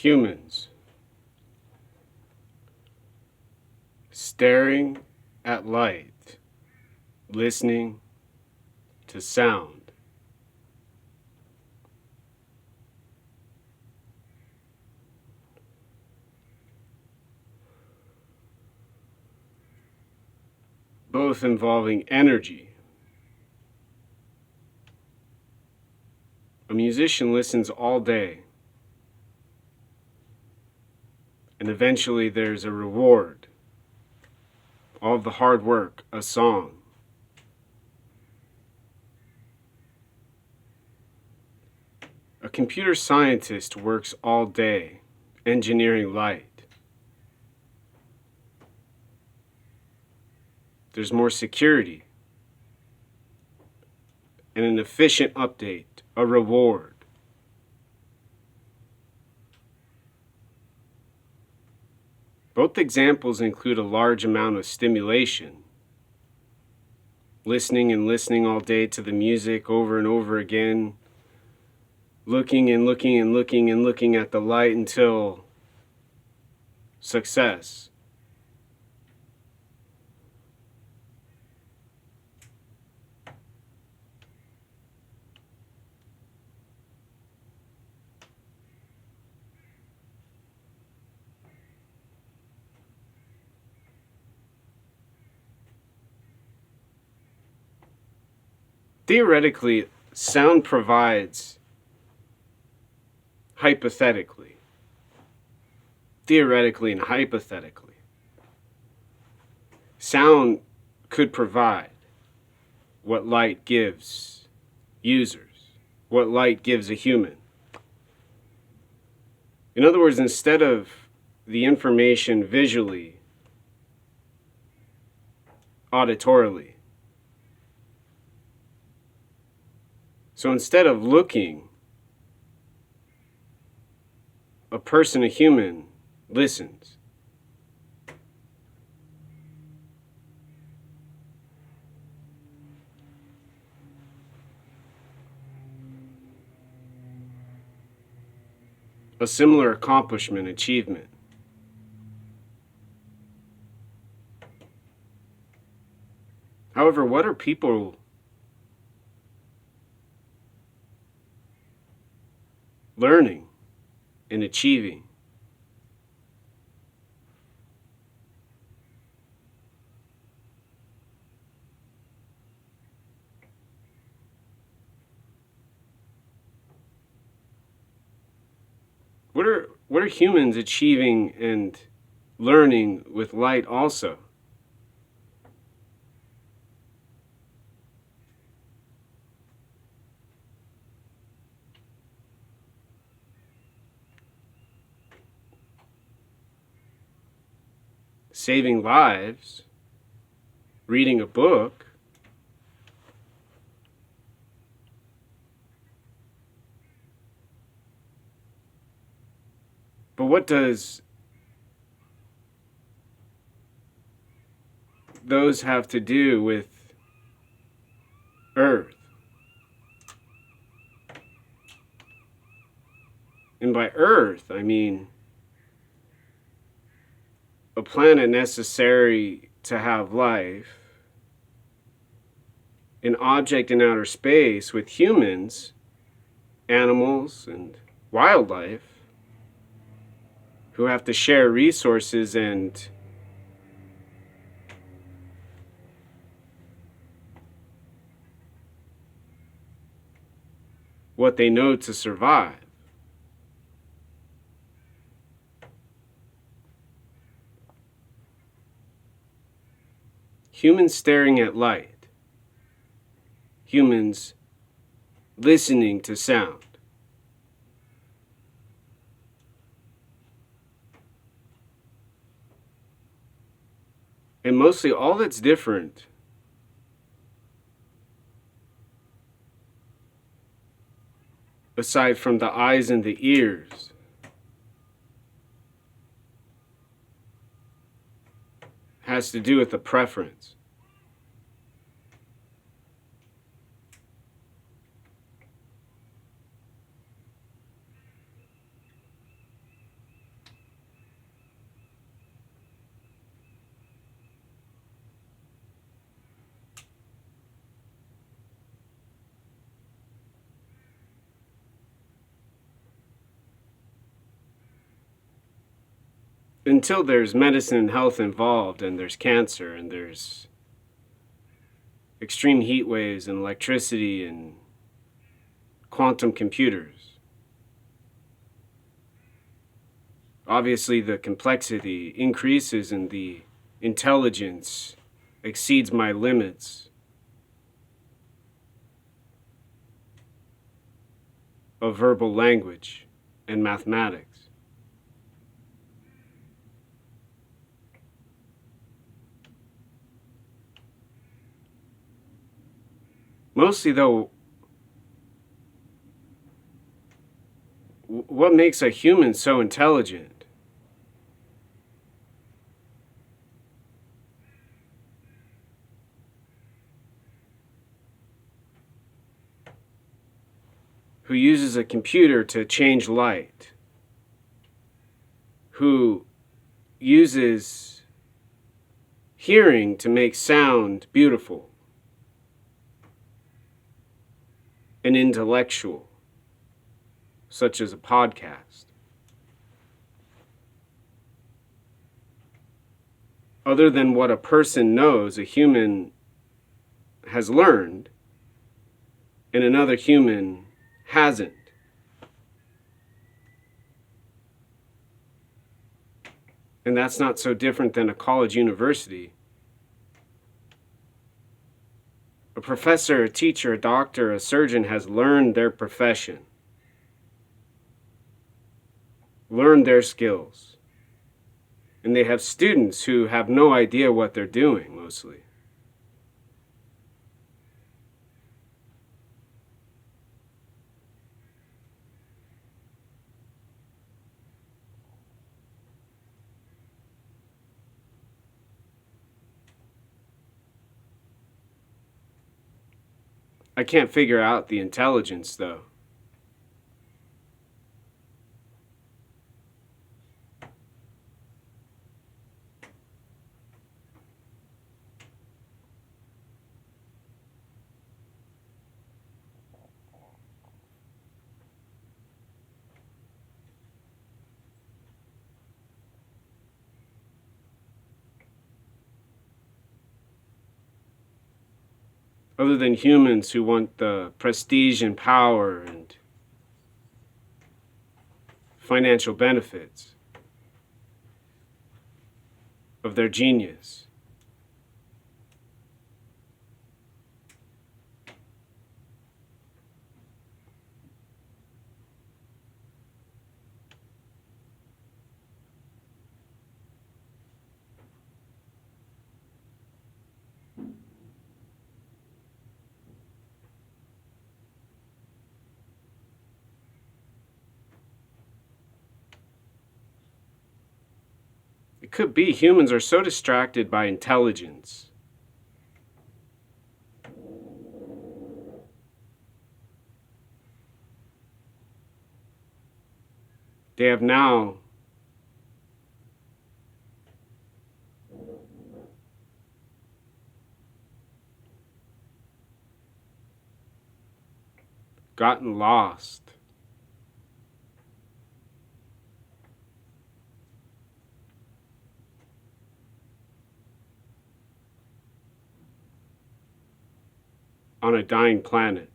Humans staring at light, listening to sound. Both involving energy. A musician listens all day, and eventually there's a reward. All of the hard work, a song. A computer scientist works all day, engineering light. There's more security, and an efficient update, a reward. Both examples include a large amount of stimulation. Listening and listening all day to the music over and over again. Looking and looking and looking and looking at the light until success. Theoretically, sound provides, hypothetically, theoretically and hypothetically, sound could provide what light gives users, what light gives a human. In other words, instead of the information visually, auditorily, so instead of looking, a person, a human, listens. A similar accomplishment, achievement. However, what are people learning and achieving? What are humans achieving and learning with light also? Saving lives, reading a book, but what does those have to do with Earth? And by Earth, I mean a planet necessary to have life, an object in outer space with humans, animals, and wildlife who have to share resources and what they know to survive. Humans staring at light. Humans listening to sound. And mostly all that's different aside from the eyes and the ears has to do with the preference. until there's medicine and health involved, and there's cancer, and there's extreme heat waves and electricity and quantum computers. Obviously, the complexity increases and the intelligence exceeds my limits of verbal language and mathematics. Mostly, though, what makes a human so intelligent? Who uses a computer to change light? Who uses hearing to make sound beautiful? An intellectual, such as a podcast. Other than what a person knows, a human has learned, and another human hasn't. And that's not so different than a college university. A professor, a teacher, a doctor, a surgeon has learned their profession, learned their skills. And they have students who have no idea what they're doing, mostly. I can't figure out the intelligence, though. Other than humans who want the prestige and power and financial benefits of their genius. It could be humans are so distracted by intelligence they have now gotten lost on a dying planet.